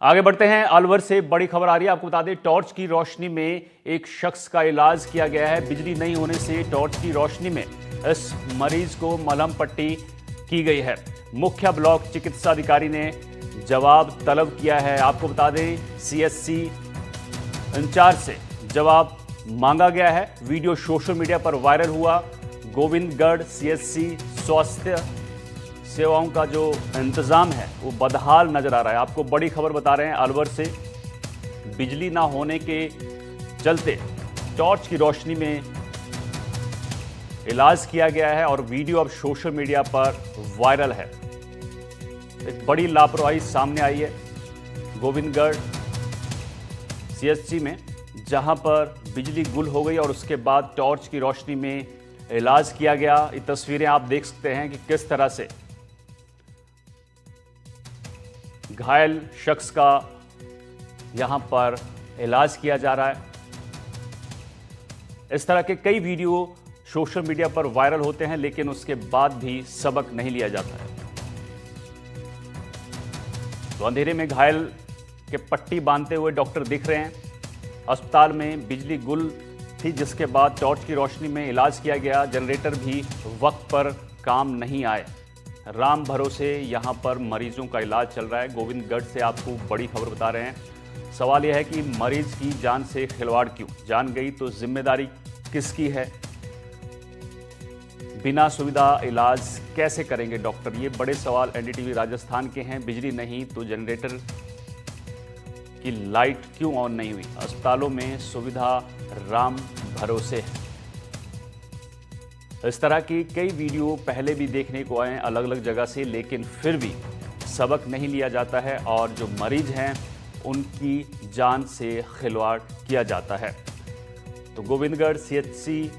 आगे बढ़ते हैं। अलवर से बड़ी खबर आ रही है। आपको बता दें, टॉर्च की रोशनी में एक शख्स का इलाज किया गया है। बिजली नहीं होने से टॉर्च की रोशनी में इस मरीज को मलहम पट्टी की गई है। मुख्य ब्लॉक चिकित्सा अधिकारी ने जवाब तलब किया है। आपको बता दें, सीएचसी इंचार्ज से जवाब मांगा गया है। वीडियो सोशल मीडिया पर वायरल हुआ। गोविंदगढ़ सीएचसी स्वास्थ्य सेवाओं का जो इंतजाम है वो बदहाल नजर आ रहा है। आपको बड़ी खबर बता रहे हैं। अलवर से बिजली ना होने के चलते टॉर्च की रोशनी में इलाज किया गया है और वीडियो अब सोशल मीडिया पर वायरल है। एक बड़ी लापरवाही सामने आई है गोविंदगढ़ सीएचसी में, जहां पर बिजली गुल हो गई और उसके बाद टॉर्च की रोशनी में इलाज किया गया। ये तस्वीरें आप देख सकते हैं कि किस तरह से घायल शख्स का यहां पर इलाज किया जा रहा है। इस तरह के कई वीडियो सोशल मीडिया पर वायरल होते हैं, लेकिन उसके बाद भी सबक नहीं लिया जाता है। तो अंधेरे में घायल के पट्टी बांधते हुए डॉक्टर दिख रहे हैं। अस्पताल में बिजली गुल थी, जिसके बाद टॉर्च की रोशनी में इलाज किया गया। जनरेटर भी वक्त पर काम नहीं आए। राम भरोसे यहां पर मरीजों का इलाज चल रहा है। गोविंदगढ़ से आपको बड़ी खबर बता रहे हैं। सवाल यह है कि मरीज की जान से खिलवाड़ क्यों? जान गई तो जिम्मेदारी किसकी है? बिना सुविधा इलाज कैसे करेंगे डॉक्टर? ये बड़े सवाल एनडीटीवी राजस्थान के हैं। बिजली नहीं तो जनरेटर की लाइट क्यों ऑन नहीं हुई? अस्पतालों में सुविधा राम भरोसे है। इस तरह की कई वीडियो पहले भी देखने को आए अलग अलग जगह से, लेकिन फिर भी सबक नहीं लिया जाता है और जो मरीज हैं उनकी जान से खिलवाड़ किया जाता है। तो गोविंदगढ़ सीएचसी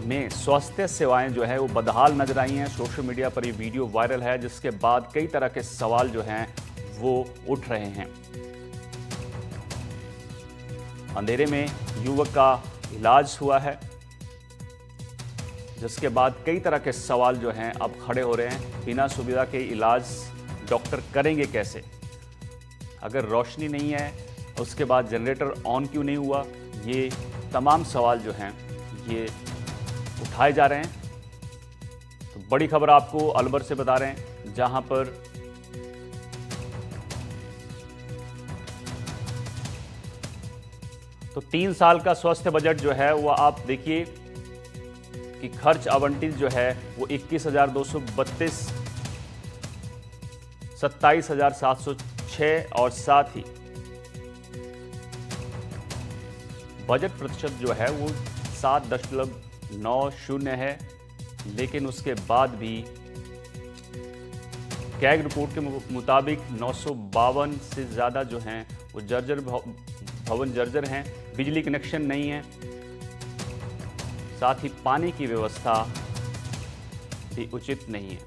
में स्वास्थ्य सेवाएं जो है वो बदहाल नजर आई हैं। सोशल मीडिया पर ये वीडियो वायरल है, जिसके बाद कई तरह के सवाल जो हैं वो उठ रहे हैं। अंधेरे में युवक का इलाज हुआ है, जिसके बाद कई तरह के सवाल जो हैं अब खड़े हो रहे हैं। बिना सुविधा के इलाज डॉक्टर करेंगे कैसे? अगर रोशनी नहीं है, उसके बाद जनरेटर ऑन क्यों नहीं हुआ? ये तमाम सवाल जो हैं ये उठाए जा रहे हैं। तो बड़ी खबर आपको अलवर से बता रहे हैं, जहां पर तो 3 साल का स्वास्थ्य बजट जो है वो आप देखिए कि खर्च आवंटित जो है वो 21,232, 27,706 और साथ ही बजट प्रतिशत जो है वो 7.90 है। लेकिन उसके बाद भी कैग रिपोर्ट के मुताबिक 952 से ज़्यादा जो हैं वो भवन जर्जर हैं। बिजली कनेक्शन नहीं है, साथ ही पानी की व्यवस्था भी उचित नहीं है।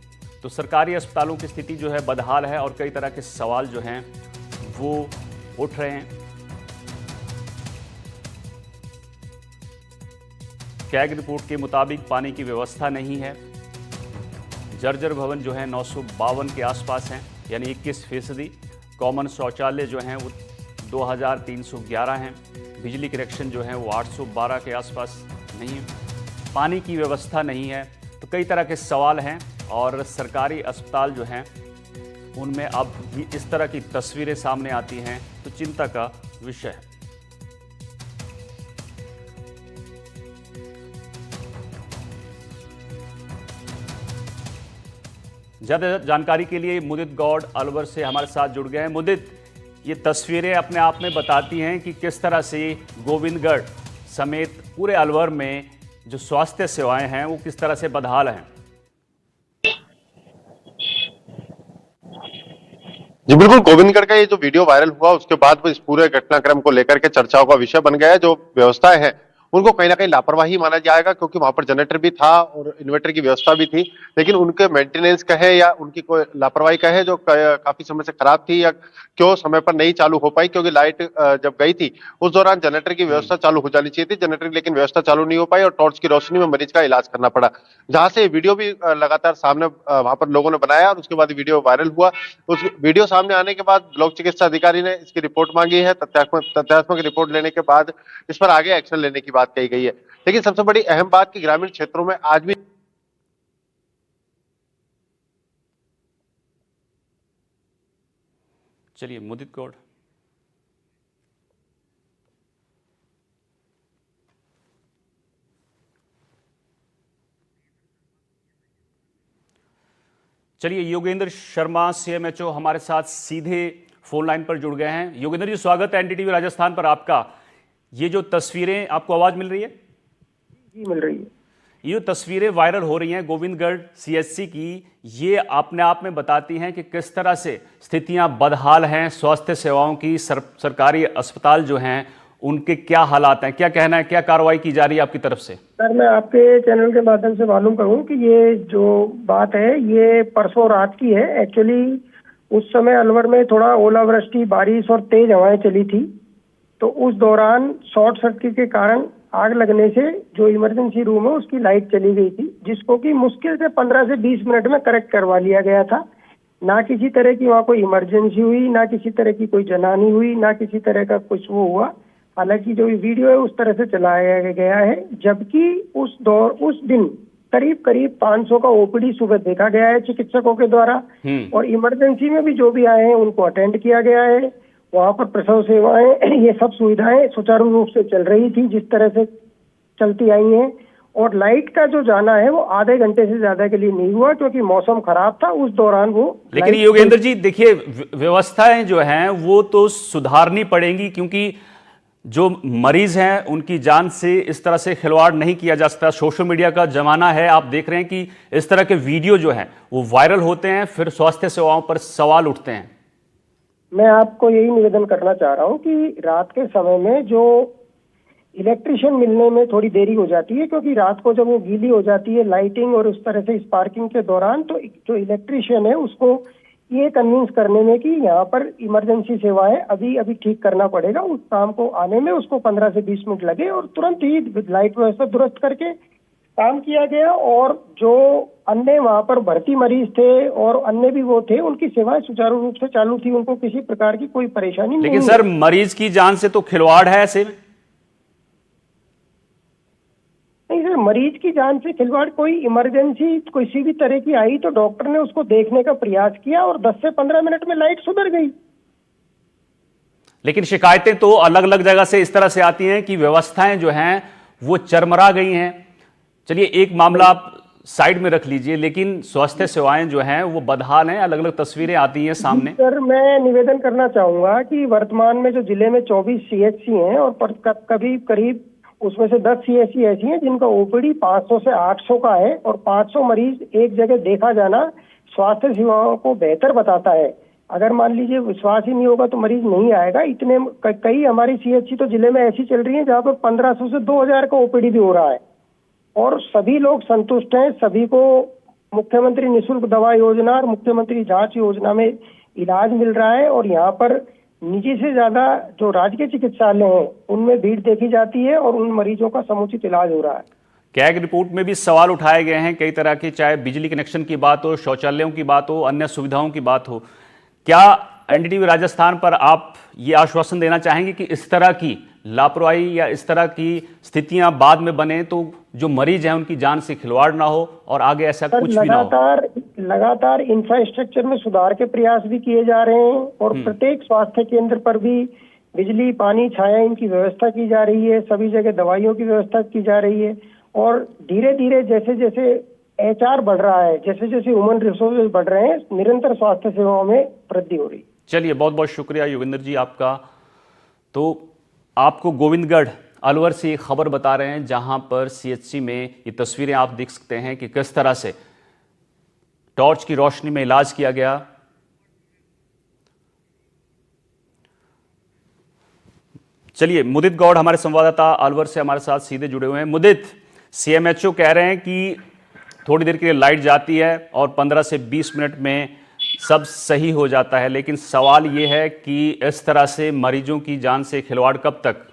तो सरकारी अस्पतालों की स्थिति जो है बदहाल है और कई तरह के सवाल जो हैं वो उठ रहे हैं। कैग रिपोर्ट के मुताबिक पानी की व्यवस्था नहीं है। जर्जर भवन जो है 952 के आसपास हैं, यानी 21%। कॉमन शौचालय जो हैं वो 2311 हैं। बिजली कनेक्शन जो है वो 812 के आसपास नहीं है। पानी की व्यवस्था नहीं है। तो कई तरह के सवाल हैं और सरकारी अस्पताल जो हैं उनमें अब इस तरह की तस्वीरें सामने आती हैं तो चिंता का विषय है। ज्यादा जानकारी के लिए मुदित गौड़ अलवर से हमारे साथ जुड़ गए हैं। मुदित, ये तस्वीरें अपने आप में बताती हैं कि किस तरह से गोविंदगढ़ समेत पूरे अलवर में जो स्वास्थ्य सेवाएं हैं वो किस तरह से बदहाल हैं। जी बिल्कुल, गोविंदगढ़ का ये जो वीडियो वायरल हुआ उसके बाद वो इस पूरे घटनाक्रम को लेकर के चर्चाओं का विषय बन गया है। जो व्यवस्थाएं हैं उनको कहीं ना कहीं लापरवाही माना जाएगा, क्योंकि वहां पर जनरेटर भी था और इन्वर्टर की व्यवस्था भी थी, लेकिन उनके मेंटेनेंस कहे या उनकी कोई लापरवाही कहे जो काफी समय से खराब थी, या क्यों समय पर नहीं चालू हो पाई, क्योंकि लाइट जब गई थी उस दौरान जनरेटर की व्यवस्था चालू हो जानी चाहिए थी, जनरेटर की लेकिन व्यवस्था चालू नहीं हो पाई और टॉर्च की रोशनी में मरीज का इलाज करना पड़ा। जहां से वीडियो भी लगातार सामने वहां पर लोगों ने बनाया और उसके बाद वीडियो वायरल हुआ। उस वीडियो सामने आने के बाद ब्लॉक चिकित्सा अधिकारी ने इसकी रिपोर्ट मांगी है। तथ्यात्मक रिपोर्ट लेने के बाद इस पर आगे एक्शन लेने की बात कही गई है। लेकिन सबसे बड़ी अहम बात कि ग्रामीण क्षेत्रों में आज भी चलिए मुदित गौड़। चलिए योगेंद्र शर्मा सीएमएचओ हमारे साथ सीधे फोन लाइन पर जुड़ गए हैं। योगेंद्र जी, स्वागत है एनडीटीवी राजस्थान पर आपका। ये जो तस्वीरें, आपको आवाज मिल रही है? जी मिल रही है। ये जो तस्वीरें वायरल हो रही हैं गोविंदगढ़ सीएचसी की, ये अपने आप में बताती हैं कि किस तरह से स्थितियां बदहाल हैं स्वास्थ्य सेवाओं की। सरकारी अस्पताल जो हैं उनके क्या हालात हैं, क्या कहना है, क्या कार्रवाई की जा रही है आपकी तरफ से? सर, मैं आपके चैनल के माध्यम से मालूम करूं कि ये जो बात है ये परसों रात की है। एक्चुअली उस समय अलवर में थोड़ा ओलावृष्टि, बारिश और तेज हवाएं चली थी, तो उस दौरान शॉर्ट सर्किट के कारण आग लगने से जो इमरजेंसी रूम है उसकी लाइट चली गई थी, जिसको कि मुश्किल से 15 से 20 मिनट में करेक्ट करवा लिया गया था। ना किसी तरह की वहाँ कोई इमरजेंसी हुई, ना किसी तरह की कोई जनहानि हुई, ना किसी तरह का कुछ वो हुआ। हालांकि जो वीडियो है उस तरह से चलाया गया है, जबकि उस दिन करीब करीब 500 का ओपीडी सुबह देखा गया है चिकित्सकों के द्वारा, और इमरजेंसी में भी जो भी आए हैं उनको अटेंड किया गया है। वहाँ पर प्रसव सेवाएं, ये सब सुविधाएं सुचारू रूप से चल रही थी जिस तरह से चलती आई हैं। और लाइट का जो जाना है वो आधे घंटे से ज्यादा के लिए नहीं हुआ, क्योंकि मौसम खराब था उस दौरान वो। लेकिन योगेंद्र जी देखिए, व्यवस्थाएं जो हैं वो तो सुधारनी पड़ेंगी, क्योंकि जो मरीज हैं उनकी जान से इस तरह से खिलवाड़ नहीं किया जा सकता। सोशल मीडिया का जमाना है, आप देख रहे हैं कि इस तरह के वीडियो जो हैं वो वायरल होते हैं, फिर स्वास्थ्य सेवाओं पर सवाल उठते हैं। मैं आपको यही निवेदन करना चाह रहा हूँ कि रात के समय में जो इलेक्ट्रिशियन मिलने में थोड़ी देरी हो जाती है, क्योंकि रात को जब वो गीली हो जाती है लाइटिंग और उस तरह से स्पार्किंग के दौरान, तो जो इलेक्ट्रिशियन है उसको ये कन्विंस करने में कि यहाँ पर इमरजेंसी सेवाएं अभी अभी ठीक करना पड़ेगा, उस काम को आने में उसको 15 से 20 मिनट लगे, और तुरंत ही लाइट व्यवस्था दुरुस्त करके काम किया गया। और जो अन्य वहाँ पर भर्ती मरीज थे और अन्य भी वो थे, उनकी सेवाएं सुचारू रूप से चालू थी, उनको किसी प्रकार की कोई परेशानी नहीं। लेकिन सर, मरीज की जान से तो खिलवाड़ है ऐसे में। नहीं सर, मरीज की जान से खिलवाड़, कोई इमरजेंसी किसी भी तरह की आई तो डॉक्टर ने उसको देखने का प्रयास किया और 10 से 15 मिनट में लाइट सुधर गई। लेकिन शिकायतें तो अलग अलग जगह से इस तरह से आती हैं कि व्यवस्थाएं जो हैं वो चरमरा गई हैं। चलिए एक मामला आप साइड में रख लीजिए, लेकिन स्वास्थ्य सेवाएं जो हैं वो बदहाल हैं, अलग अलग तस्वीरें आती हैं सामने। सर, मैं निवेदन करना चाहूंगा कि वर्तमान में जो जिले में 24 सीएचसी हैं और कभी करीब उसमें से 10 सीएचसी ऐसी हैं जिनका ओपीडी 500 से 800 का है, और 500 मरीज एक जगह देखा जाना स्वास्थ्य सेवाओं को बेहतर बताता है। अगर मान लीजिए विश्वास ही नहीं होगा तो मरीज नहीं आएगा। इतने कई हमारी सीएचसी तो जिले में ऐसी चल रही है जहाँ पर 1500 से 2000 का ओपीडी भी हो रहा है, और सभी लोग संतुष्ट हैं। सभी को मुख्यमंत्री निःशुल्क दवा योजना और मुख्यमंत्री जांच योजना में इलाज मिल रहा है, और यहाँ पर निजी से ज्यादा जो राजकीय चिकित्सालय हैं उनमें भीड़ देखी जाती है और उन मरीजों का समुचित इलाज हो रहा है। कैग रिपोर्ट में भी सवाल उठाए गए हैं कई तरह के, चाहे बिजली कनेक्शन की बात हो, शौचालयों की बात हो, अन्य सुविधाओं की बात हो। क्या एनडीटीवी राजस्थान पर आप ये आश्वासन देना चाहेंगे कि इस तरह की लापरवाही या इस तरह की स्थितियां बाद में बने तो जो मरीज हैं उनकी जान से खिलवाड़ ना हो और आगे ऐसा कुछ भी ना हो? लगातार इंफ्रास्ट्रक्चर में सुधार के प्रयास भी किए जा रहे हैं, और प्रत्येक स्वास्थ्य केंद्र पर भी बिजली, पानी, छाया इनकी व्यवस्था की जा रही है। सभी जगह दवाइयों की व्यवस्था की जा रही है, और धीरे धीरे जैसे जैसे एचआर बढ़ रहा है, जैसे जैसे ह्यूमन रिसोर्सेज बढ़ रहे हैं, निरंतर स्वास्थ्य सेवाओं में वृद्धि हो रही। चलिए बहुत बहुत शुक्रिया योगेंद्र जी आपका। तो आपको गोविंदगढ़ अलवर से एक खबर बता रहे हैं जहां पर सीएचसी में ये तस्वीरें आप देख सकते हैं कि किस तरह से टॉर्च की रोशनी में इलाज किया गया। चलिए, मुदित गौड़ हमारे संवाददाता अलवर से हमारे साथ सीधे जुड़े हुए हैं। मुदित, सीएमएचओ कह रहे हैं कि थोड़ी देर के लिए लाइट जाती है और 15 से 20 मिनट में सब सही हो जाता है, लेकिन सवाल ये है कि इस तरह से मरीजों की जान से खिलवाड़ कब तक?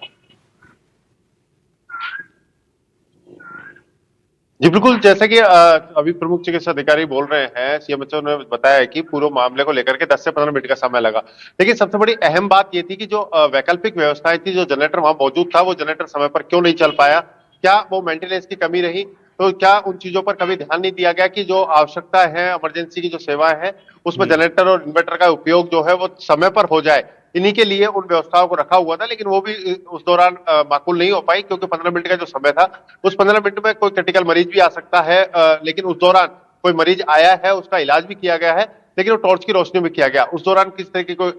जी बिल्कुल, जैसा कि अभी प्रमुख चिकित्सा अधिकारी बोल रहे हैं, सीएमएचओ ने बताया है कि पूरे मामले को लेकर के 10 से 15 मिनट का समय लगा। लेकिन सबसे बड़ी अहम बात ये थी कि जो वैकल्पिक व्यवस्थाएं थी, जो जनरेटर वहां मौजूद था, वो जनरेटर समय पर क्यों नहीं चल पाया? क्या वो मेंटेनेंस की कमी रही? तो क्या उन चीजों पर कभी ध्यान नहीं दिया गया कि जो आवश्यकता है, इमरजेंसी की जो सेवाएं हैं, उसमें जनरेटर और इन्वर्टर का उपयोग जो है वो समय पर हो जाए, इन्हीं के लिए उन व्यवस्थाओं को रखा हुआ था। लेकिन वो भी उस दौरान माकूल नहीं हो पाई, क्योंकि 15 मिनट का जो समय था, उस 15 मिनट में कोई क्रिटिकल मरीज भी आ सकता है। लेकिन उस दौरान कोई मरीज आया है, उसका इलाज भी किया गया है, लेकिन वो टॉर्च की रोशनी में किया गया। उस दौरान किस तरह की कोई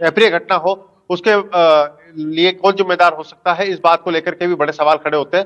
अप्रिय घटना हो, उसके लिए कौन जिम्मेदार हो सकता है, इस बात को लेकर के भी बड़े सवाल खड़े होते हैं।